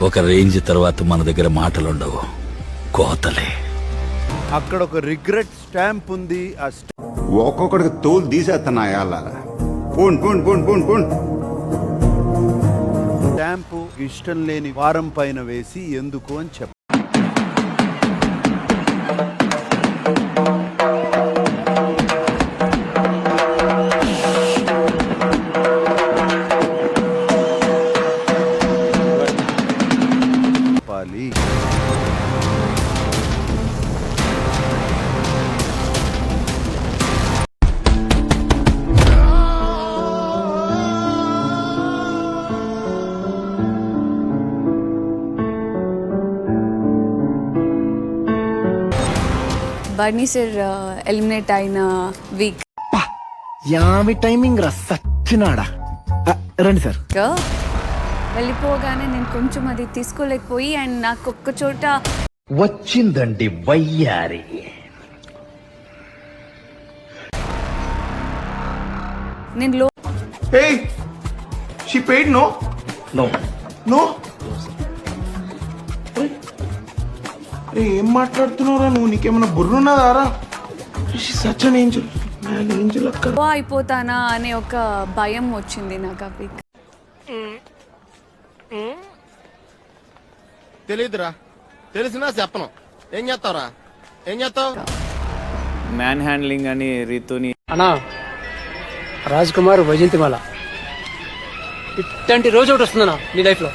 ఒక రేంజ్ తర్వాత మన దగ్గర మాటలుండవు, కోతలే. అక్కడ ఒక రిగ్రెట్ స్టాంప్ ఉంది. ఆ ఒక్కొక్కడికి తోలు తీసేస్తున్నా పోన్ పోన్ పోన్ పోన్ పోన్ స్టాంపు ఇష్టం లేని వారం పైన వేసి ఎందుకు అని చెప్ప. బర్నీ సార్ ఎలిమినేట్ అయిన వీక్ యామి టైమింగ్ రా సచ్చినాడా. రండి సార్. వెళ్ళిపోగానే నేను కొంచెం అది తీసుకోలేకపోయి అండ్ నాకు ఒక్క చోట వచ్చిందండి వయ్యారి. నేను లో Hey, she paid no? No No? అరే ఏం మాట్లాడుతున్నావురా నువ్వు? నీకేమన్నా బుర్రున్నదారా? Such an angel, man angel అక్క. అయిపోతానా అనే ఒక భయం వచ్చింది నాకు ఆ వీక్. తెలీదురా, తెలిసినా చెప్పను. ఏం చేస్తావురా? ఏం చేస్తావు? మ్యాన్ హ్యాండ్లింగ్ అని రీతుని అన్నా రాజ్ కుమార్ వైజయంతిమాల ఇట్లాంటి రోజు ఒకటి వస్తుందన్నా నీ లైఫ్ లో.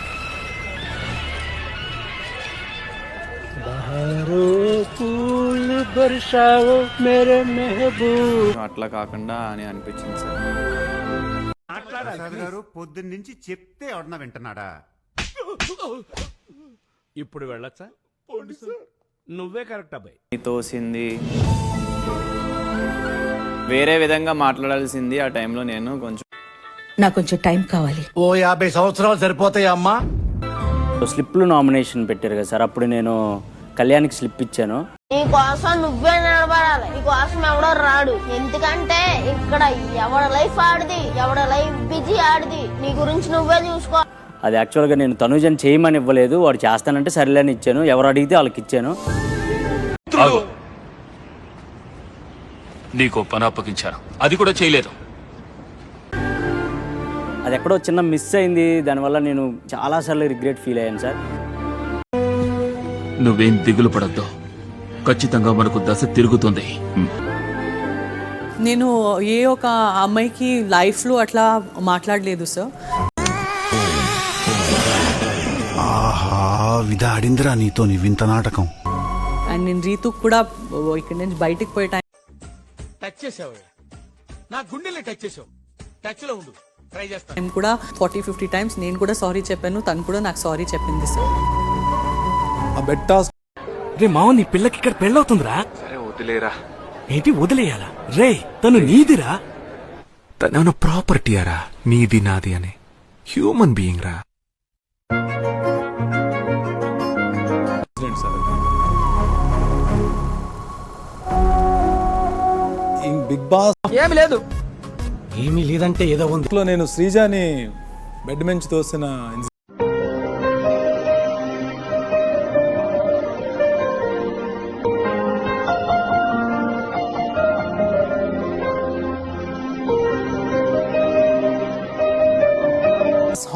అట్లా కాకుండా అని అనిపించింది సార్. గారు పొద్దున్న నుంచి చెప్తే ఎవడన్నా వింటున్నాడా? ఇప్పుడు వెళ్ళొచ్చా? నువ్వే కరెక్ట్ అబ్బాయి. తోసింది, వేరే విధంగా మాట్లాడాల్సింది. ఆ టైంలో నేను నాకు కొంచెం టైం కావాలి. ఓ 50 సంవత్సరాలు సరిపోతాయా అమ్మా? స్లిప్లు నామినేషన్ పెట్టారు కదా సార్, అప్పుడు నేను కళ్యాణ్కి స్లిప్ ఇచ్చాను. నీ కోసం నువ్వే నిలబడాలి, నీ కోసం ఎవడో రాడు. ఎందుకంటే ఇక్కడ ఎవడ లైఫ్ ఆడిది, ఎవడ లైఫ్ బిజీ ఆడిది. నీ గురించి నువ్వే చూసుకో. అది యాక్చువల్గా నేను తనుజని చేయమని ఇవ్వలేదు, వాడు చేస్తానంటే సరేలేని ఇచ్చాను. ఎవరు అడిగితే వాళ్ళకి ఇచ్చాను. నీకు పని అప్పగించాను, అది కూడా చేయలేదు. అది ఎక్కడో చిన్న మిస్ అయింది, దానివల్ల నేను చాలాసార్లు రిగ్రెట్ ఫీల్ అయ్యాను సార్. నువ్వేం దిగులు పడద్దు, ఖచ్చితంగా మనకు దశ తిరుగుతుంది. నేను ఏ ఒక అమ్మాయికి లైఫ్లో అట్లా మాట్లాడలేదు సార్. ఆహా, విధాడిందిరా నీతో నీ వింత నాటకం. అండ్ నేను రీతుకు కూడా ఇక్కడి నుంచి బయటికి పోయే టైం టచ్ చేసావు, నా గుండెల్ని టచ్ చేసావు. టచ్ లో ఉండు, ట్రై చేస్తాను. టైం కూడా 40-50 టైమ్స్ నేను కూడా సారీ చెప్పాను, తను కూడా నాకు సారీ చెప్పింది సార్. రే మావ, నీ పిల్లకి ఇక్కడ పెళ్ళవుతుందిరా. సరే వదిలేరా. ఏంటి వదిలేయాలా? రే తను నీదిరా. తన ప్రాపర్టీ అరా, నీది నాది అని హ్యూమన్ బీయింగ్ రా. బిగ్ బాస్ ఏమి లేదు. ఏమీ లేదంటే ఏదో ఉంది. లో నేను శ్రీజాని బెడ్ నుంచి తోసిన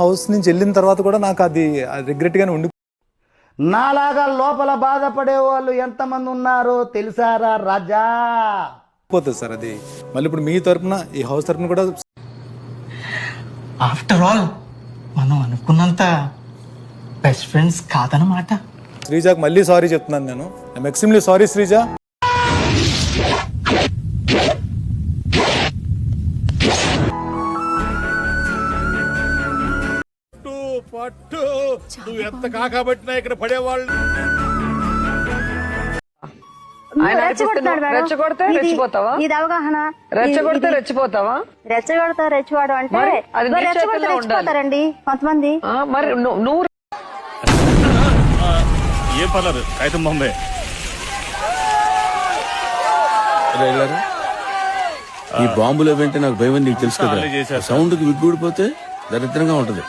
హౌస్ నుంచి వెళ్ళిన తర్వాత కూడా నాకు అది రిగ్రెట్ గానే ఉండి. నాలాగా లోపల బాధపడే వాళ్ళు ఎంతమంది ఉన్నారో తెలుసారా రాజా? పోతుంది సార్ అది. మళ్ళీ ఇప్పుడు మీ తరపున ఈ హౌస్ తరపున కూడా ఆఫ్టర్ ఆల్ మనం అనుకున్నంత బెస్ట్ ఫ్రెండ్స్ కాదనమాట. శ్రీజాకి మళ్ళీ సారీ చెప్తున్నాను నేను. I'm extremely sorry Sreeja. పట్టు నువ్వు ఎంత కాకబట్టినా ఇక్కడ పడేవాళ్ళు. రెచ్చగొడితే రెచ్చిపోతావా? ఇది అవగాహన. రెచ్చగొడితే రెచ్చిపోతావా? రెచ్చగొడతారు అంటే రెచ్చిపోతారండి కొంతమంది. మరి నువ్వు ఏ పర్లేదు, కాగితం బొమ్మే. ఈ బాంబులు వెంటే నాకు భయం నీకు తెలుసు కదా. సౌండ్కి విగ్గుడిపోతే దరిద్రంగా ఉంటది.